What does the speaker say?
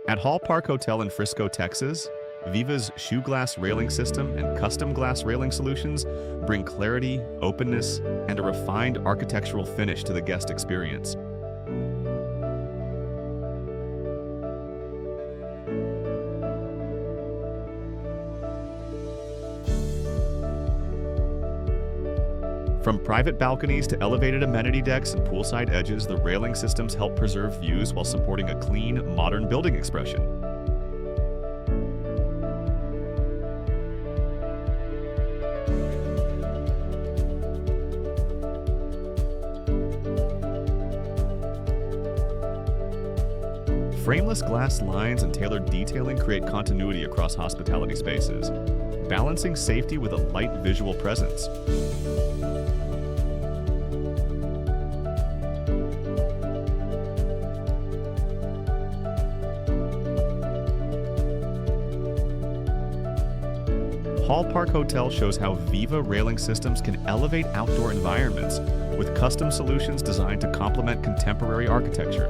At Hall Park Hotel in Frisco, Texas, Viva's shoe glass railing system and custom glass railing solutions bring clarity, openness, and a refined architectural finish to the guest experience. From private balconies to elevated amenity decks and poolside edges, the railing systems help preserve views while supporting a clean, modern building expression. Frameless glass lines and tailored detailing create continuity across hospitality spaces, balancing safety with a light visual presence. Hall Park Hotel shows how Viva railing systems can elevate outdoor environments with custom solutions designed to complement contemporary architecture.